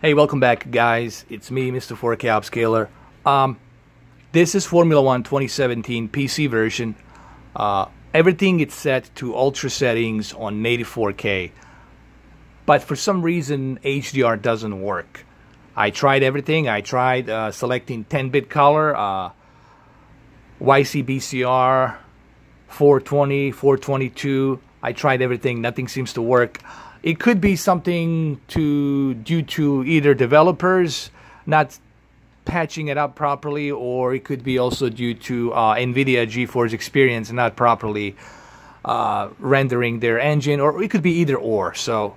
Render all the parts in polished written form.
Hey, welcome back, guys. It's me, Mr. 4K Upscaler. This is Formula 1 2017 PC version. Everything is set to ultra settings on native 4K. But for some reason, HDR doesn't work. I tried everything. I tried selecting 10-bit color, YCBCR, 420, 422. I tried everything. Nothing seems to work. It could be something due to either developers not patching it up properly, or it could be also due to NVIDIA GeForce Experience not properly rendering their engine, or it could be either or. So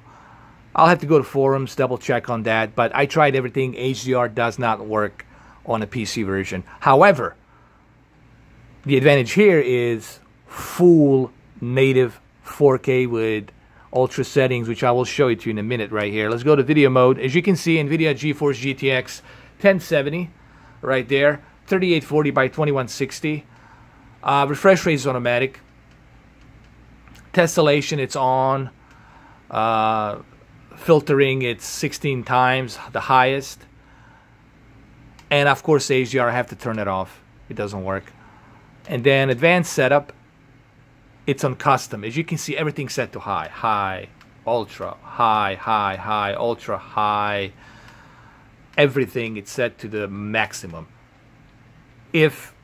I'll have to go to forums, double check on that. But I tried everything. HDR does not work on a PC version. However, the advantage here is full native 4K with ultra settings, which I will show it to you in a minute right here. Let's go to video mode. As you can see, NVIDIA GeForce GTX 1070 right there, 3840 by 2160. Refresh rate is automatic. Tessellation, it's on. Filtering, it's 16 times the highest. And of course, HDR, I have to turn it off. It doesn't work. And then advanced setup, it's on custom. As you can see, everything's set to high, high, ultra, high, high, high, ultra, high. Everything it's set to the maximum. If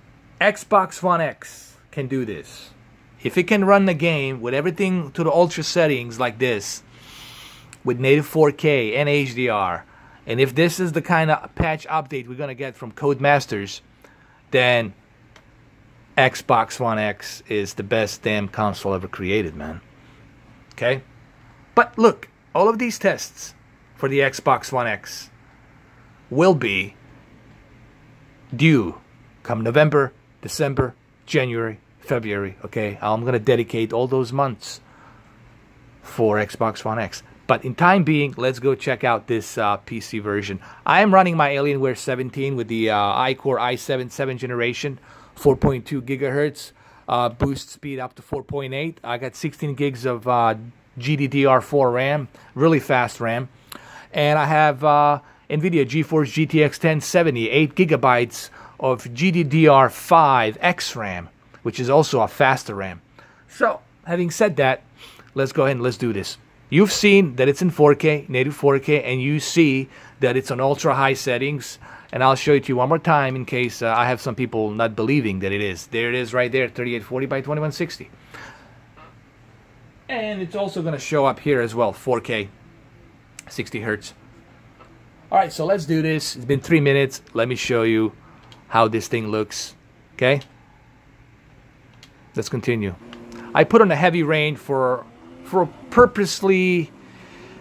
Xbox One X can do this, if it can run the game with everything to the ultra settings like this, with native 4K and HDR, and if this is the kind of patch update we're going to get from Codemasters, then Xbox One X is the best damn console ever created, man. Okay? But look, all of these tests for the Xbox One X will be due come November, December, January, February. Okay? I'm going to dedicate all those months for Xbox One X. But in time being, let's go check out this PC version. I am running my Alienware 17 with the iCore i7 7th generation. 4.2 gigahertz, boost speed up to 4.8. I got 16 gigs of GDDR4 RAM, really fast RAM. And I have NVIDIA GeForce GTX 1070, 8 gigabytes of GDDR5 XRAM, which is also a faster RAM. So, having said that, let's go ahead and let's do this. You've seen that it's in 4K, native 4K, and you see that it's on ultra high settings. And I'll show it to you one more time in case I have some people not believing that it is. There it is right there, 3840 by 2160. And it's also going to show up here as well, 4K, 60 hertz. All right, so let's do this. It's been 3 minutes. Let me show you how this thing looks. Okay? Let's continue. I put on a heavy rain for purposely.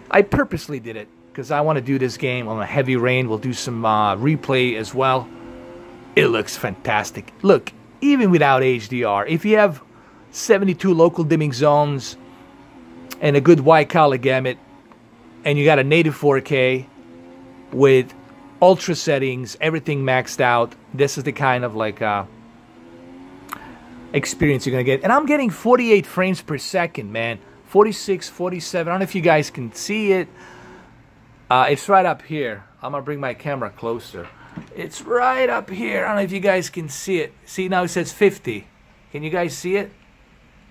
I purposely did it, because I want to do this game on a heavy rain. We'll do some replay as well. It looks fantastic. Look, even without HDR, if you have 72 local dimming zones and a good white color gamut, and you got a native 4K with ultra settings, everything maxed out, this is the kind of like experience you're going to get. And I'm getting 48 frames per second, man. 46, 47. I don't know if you guys can see it. It's right up here. I'm going to bring my camera closer. It's right up here. I don't know if you guys can see it. See, now it says 50. Can you guys see it?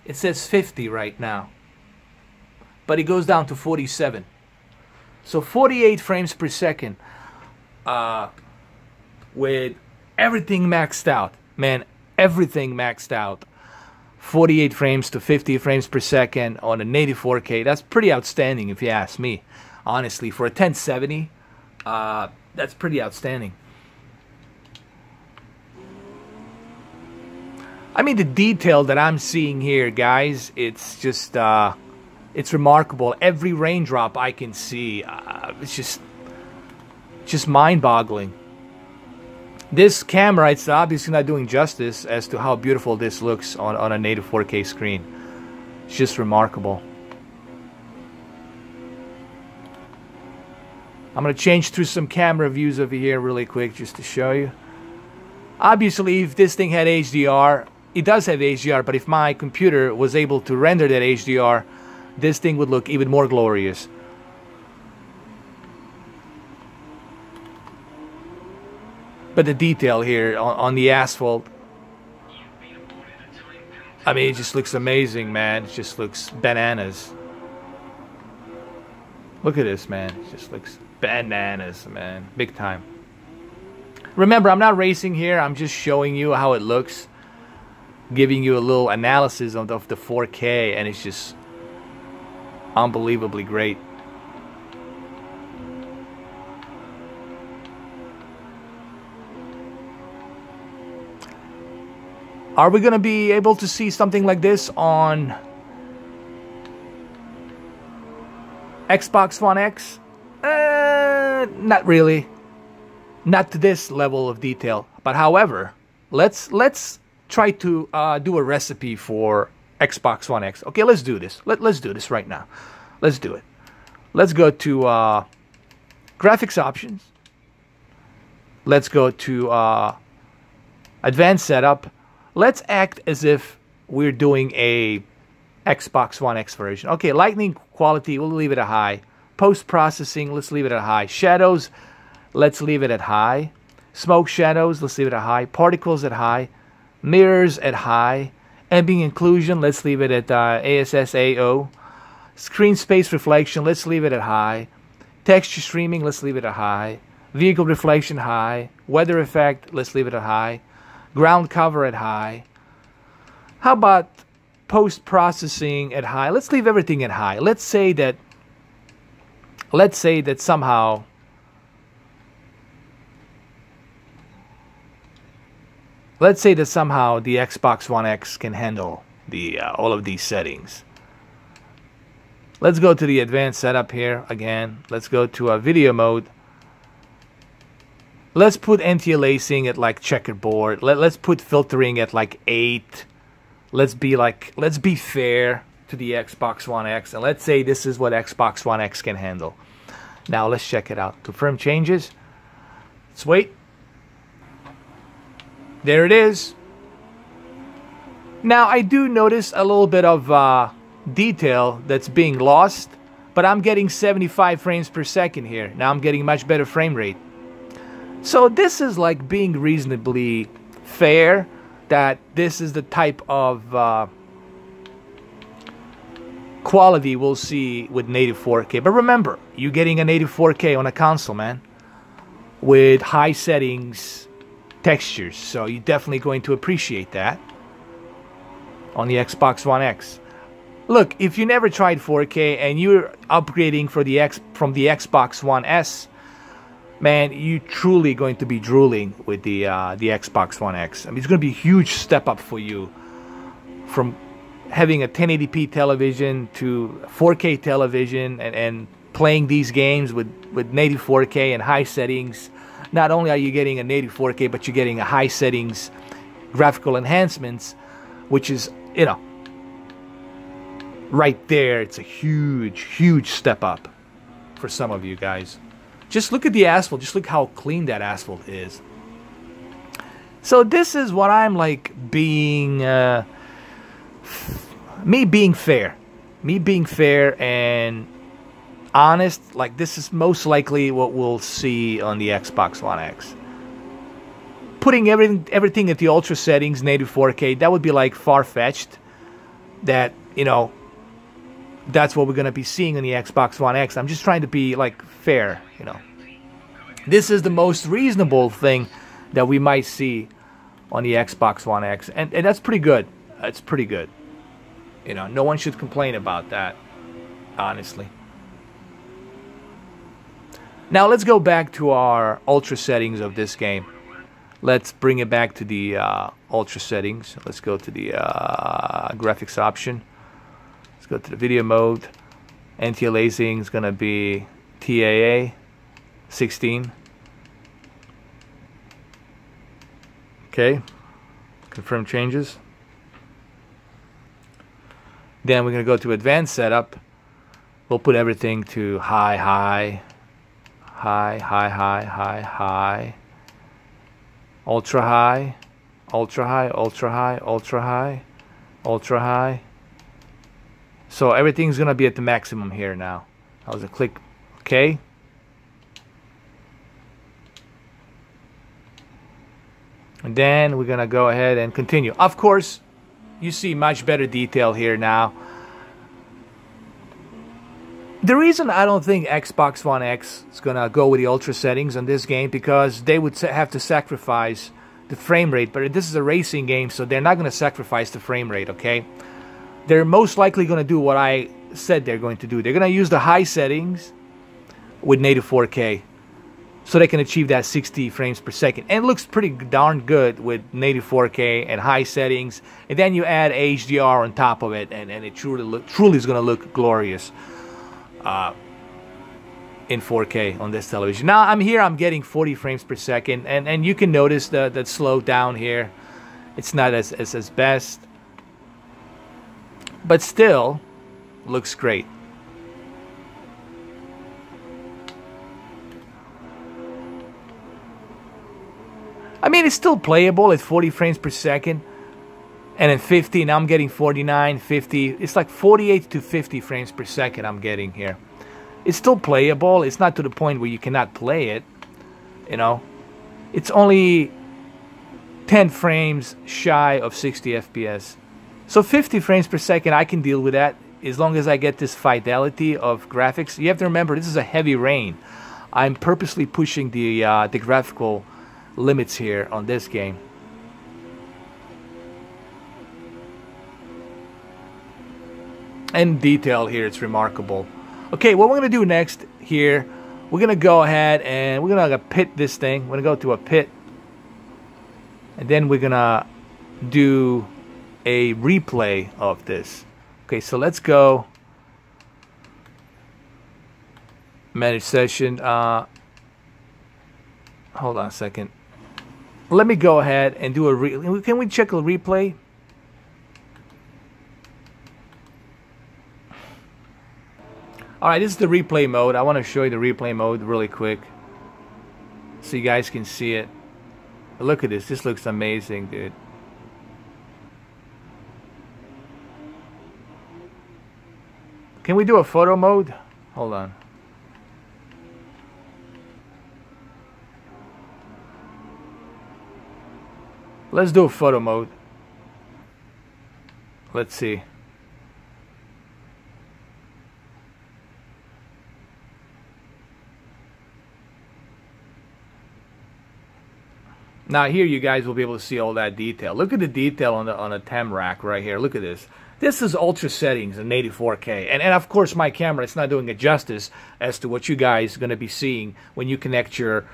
It says 50 right now. But it goes down to 47. So 48 frames per second with everything maxed out. Man, everything maxed out. 48 frames to 50 frames per second on a native 4K. That's pretty outstanding if you ask me. Honestly, for a 1070, that's pretty outstanding. I mean, the detail that I'm seeing here, guys, it's just, it's remarkable. Every raindrop I can see, it's just mind-boggling. This camera, it's obviously not doing justice as to how beautiful this looks on a native 4K screen. It's just remarkable. I'm going to change through some camera views over here really quick just to show you. Obviously, if this thing had HDR, it does have HDR, but if my computer was able to render that HDR, this thing would look even more glorious. But the detail here on the asphalt, I mean, it just looks amazing, man. It just looks bananas. Look at this, man. It just looks bananas, man. Big time. Remember, I'm not racing here. I'm just showing you how it looks. Giving you a little analysis of the 4K, and it's just unbelievably great. Are we going to be able to see something like this on Xbox One X? Not really. Not to this level of detail. But however, let's try to do a recipe for Xbox One X. Okay, let's do this. Let's do this right now. Let's do it. Let's go to graphics options. Let's go to advanced setup. Let's act as if we're doing a Xbox One X version. Okay, lighting quality, we'll leave it at high. Post-processing, let's leave it at high. Shadows, let's leave it at high. Smoke shadows, let's leave it at high. Particles at high. Mirrors at high. Ambient inclusion, let's leave it at ASSAO. Screen space reflection, let's leave it at high. Texture streaming, let's leave it at high. Vehicle reflection, high. Weather effect, let's leave it at high. Ground cover at high. How about post-processing at high? Let's leave everything at high. Let's say that somehow the Xbox One X can handle the all of these settings. Let's go to the advanced setup here again. Let's go to a video mode. Let's put anti-aliasing at like checkerboard. Let's put filtering at like 8. Let's be fair to the Xbox One X, and let's say this is what Xbox One X can handle. Now let's check it out. Confirm changes. Let's wait. There it is. Now I do notice a little bit of detail that's being lost, but I'm getting 75 frames per second here. Now I'm getting much better frame rate. So this is like being reasonably fair, that this is the type of quality we'll see with native 4K. But remember, you're getting a native 4K on a console, man, with high settings textures. So you're definitely going to appreciate that on the Xbox One X. Look, if you never tried 4K and you're upgrading from the Xbox One S, man, you're truly going to be drooling with the Xbox One X. I mean, it's going to be a huge step up for you from having a 1080p television to 4K television and playing these games with native 4K and high settings. Not only are you getting a native 4K, but you're getting a high settings graphical enhancements, which is, you know, right there. It's a huge step up for some of you guys. Just look at the asphalt. Just look how clean that asphalt is. So this is what I'm like being, me being fair and honest. Like, this is most likely what we'll see on the Xbox One X. Putting everything at the ultra settings, native 4K, that would be like far-fetched. That, you know, that's what we're going to be seeing on the Xbox One X. I'm just trying to be like fair, you know. This is the most reasonable thing that we might see on the Xbox One X, and that's pretty good. It's pretty good. You know, no one should complain about that, honestly. Now let's go back to our ultra settings of this game. Let's bring it back to the ultra settings. Let's go to the graphics option. Let's go to the video mode. Anti-aliasing is going to be TAA 16. Okay. Confirm changes. Then we're going to go to advanced setup. We'll put everything to high, ultra high, ultra high, ultra high, ultra high, ultra high. So everything's going to be at the maximum here now. I'll just click OK. And then we're gonna go ahead and continue. Of course, you see much better detail here now. The reason I don't think Xbox One X is gonna go with the ultra settings on this game, because they would have to sacrifice the frame rate. But this is a racing game, so they're not gonna sacrifice the frame rate, okay? They're most likely gonna do what I said they're going to do. They're gonna use the high settings with native 4K, so they can achieve that 60 frames per second. And it looks pretty darn good with native 4K and high settings. And then you add HDR on top of it, and it truly is gonna look glorious in 4K on this television. Now I'm getting 40 frames per second, and you can notice that slow down here. It's not as best, but still looks great. I mean, it's still playable at 40 frames per second, and at 50, now I'm getting 49, 50. It's like 48 to 50 frames per second I'm getting here. It's still playable. It's not to the point where you cannot play it, you know. It's only 10 frames shy of 60 FPS. So 50 frames per second, I can deal with that as long as I get this fidelity of graphics. You have to remember, this is a heavy rain. I'm purposely pushing the graphical limits here on this game. And detail here, it's remarkable. Okay, what we're going to do next here, we're going to go ahead and we're going to pit this thing. We're going to go to a pit. And then we're going to do a replay of this. Okay, so let's go. Manage session. Hold on a second. Let me go ahead and do a can we check a replay? Alright, this is the replay mode. I want to show you the replay mode really quick, so you guys can see it. Look at this. This looks amazing, dude. Can we do a photo mode? Hold on. Let's do a photo mode. Let's see. Now here you guys will be able to see all that detail. Look at the detail on the TEM rack right here. Look at this. This is ultra settings in native 4K. And of course my camera, it's not doing it justice as to what you guys are going to be seeing when you connect your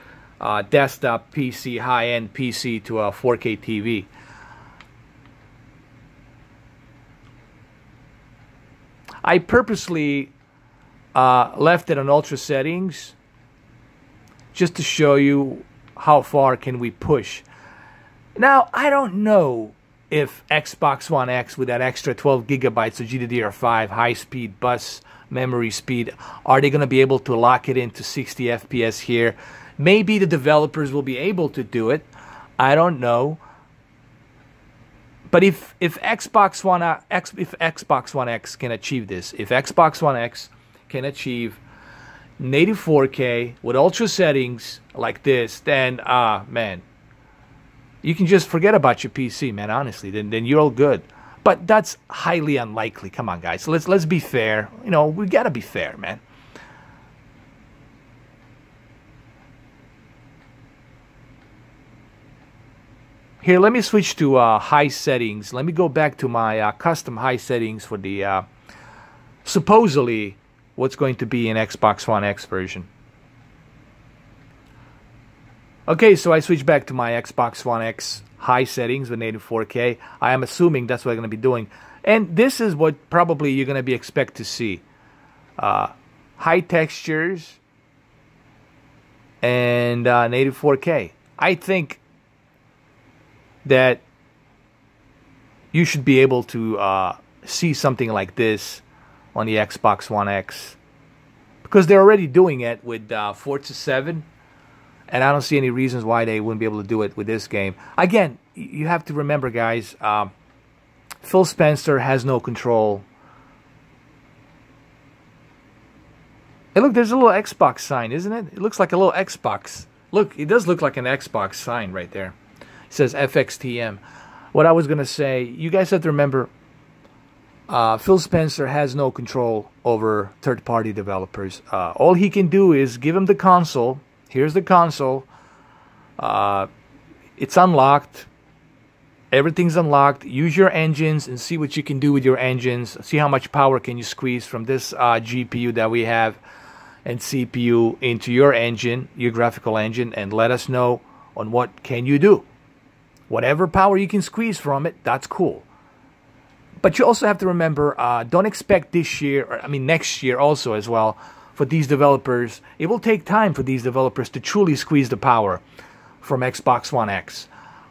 desktop PC, high-end PC to a 4K TV. I purposely left it on ultra settings just to show you how far can we push. Now, I don't know if Xbox One X with that extra 12 gigabytes of GDDR5 high-speed bus memory speed, are they going to be able to lock it into 60 FPS here? Maybe the developers will be able to do it. I don't know. But if Xbox One X can achieve this, if Xbox One X can achieve native 4K with ultra settings like this, then man, you can just forget about your PC, man. Honestly, then you're all good. But that's highly unlikely. Come on, guys. Let's be fair. You know, we gotta be fair, man. Here, let me switch to high settings. Let me go back to my custom high settings for the supposedly what's going to be an Xbox One X version. Okay, so I switched back to my Xbox One X high settings with native 4K. I am assuming that's what I'm going to be doing. And this is what probably you're going to be expect to see. High textures and native 4K. I think that you should be able to see something like this on the Xbox One X, because they're already doing it with Forza 7, and I don't see any reasons why they wouldn't be able to do it with this game. Again, you have to remember, guys, Phil Spencer has no control. Hey, look, there's a little Xbox sign, isn't it? It looks like a little Xbox. Look, it does look like an Xbox sign right there. says FXTM. What I was going to say, you guys have to remember, Phil Spencer has no control over third-party developers. All he can do is give them the console. Here's the console. It's unlocked. Everything's unlocked. Use your engines and see what you can do with your engines. See how much power can you squeeze from this GPU that we have and CPU into your engine, your graphical engine, and let us know on what can you do. Whatever power you can squeeze from it, that's cool. But you also have to remember, don't expect this year, or I mean next year also as well, for these developers. It will take time for these developers to truly squeeze the power from Xbox One X.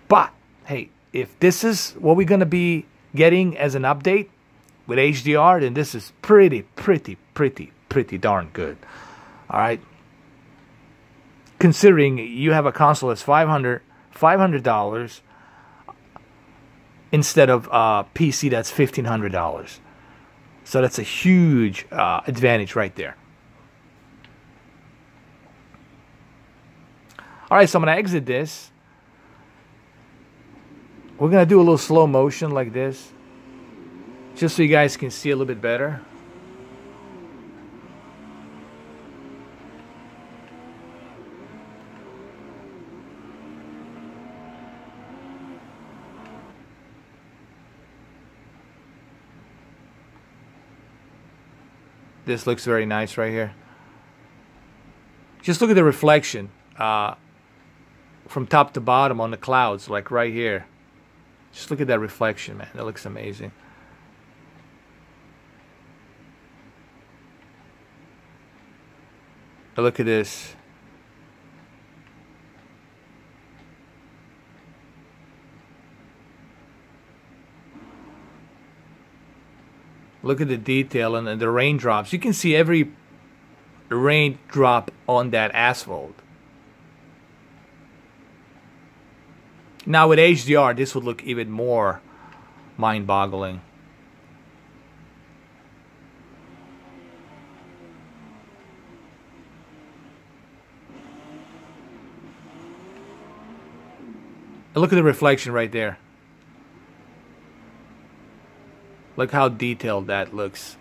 But, hey, if this is what we're going to be getting as an update with HDR, then this is pretty darn good. All right? Considering you have a console that's $500 instead of a PC that's $1,500. So that's a huge advantage right there. All right, so I'm going to exit this. We're going to do a little slow motion like this, just so you guys can see a little bit better. This looks very nice right here. Just look at the reflection from top to bottom on the clouds, like right here. Just look at that reflection, man. That looks amazing. Look at this. Look at the detail and the raindrops. You can see every raindrop on that asphalt. Now with HDR, this would look even more mind-boggling. Look at the reflection right there. Look how detailed that looks.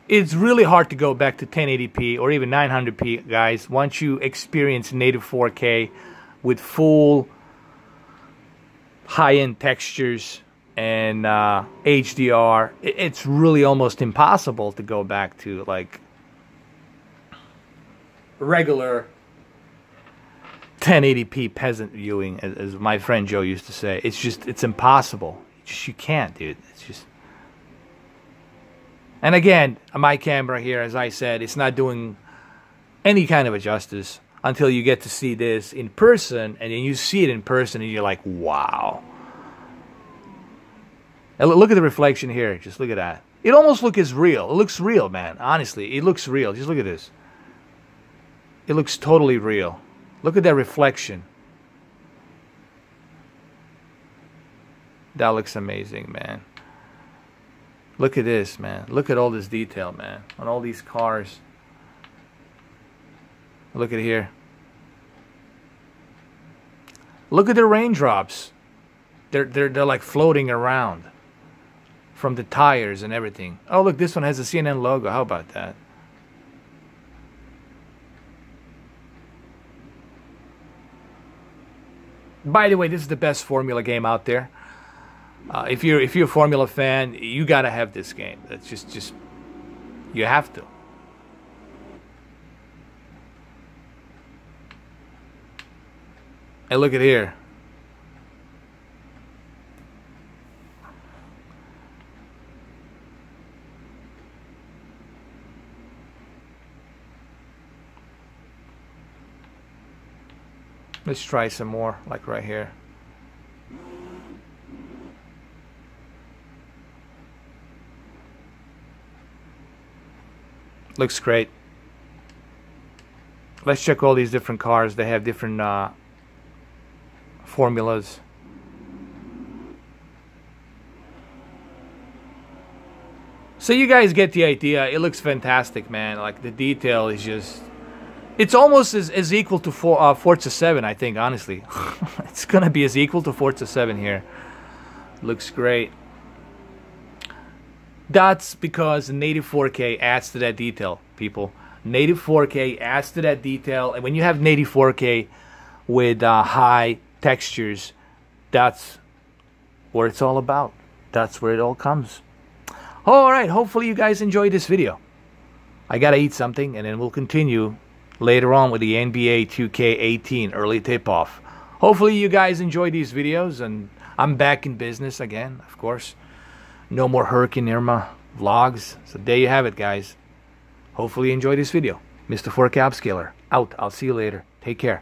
It's really hard to go back to 1080p or even 900p, guys, once you experience native 4K with full high-end textures and HDR. It's really almost impossible to go back to like regular 1080p peasant viewing, as my friend Joe used to say. It's impossible. You can't, dude. It's just. And again, my camera here, as I said, it's not doing any kind of a justice until you get to see this in person, and then you see it in person and you're like, wow. And look at the reflection here. Just look at that. It almost looks real. It looks real, man. Honestly, it looks real. Just look at this. It looks totally real. Look at that reflection. That looks amazing, man. Look at this, man. Look at all this detail, man, on all these cars. Look at here. Look at the raindrops. They're like floating around from the tires and everything. Oh, look, this one has a CNN logo. How about that? By the way, this is the best Formula game out there. If you're a Formula fan, you gotta have this game. That's just you have to. And look at here. Let's try some more, like right here. Looks great. Let's check all these different cars. They have different formulas. So you guys get the idea. It looks fantastic, man. Like the detail is just It's almost as equal to Forza 7, I think, honestly. It's going to be as equal to Forza 7 here. Looks great. That's because native 4K adds to that detail, people. Native 4K adds to that detail. And when you have native 4K with high textures, that's what it's all about. That's where it all comes. Alright, hopefully you guys enjoyed this video. I gotta eat something, and then we'll continue later on with the NBA 2K18 early tip-off. Hopefully you guys enjoy these videos, and I'm back in business again, of course. No more Hurricane Irma vlogs. So there you have it, guys. Hopefully you enjoyed this video. Mr. 4K Upscaler, out. I'll see you later. Take care.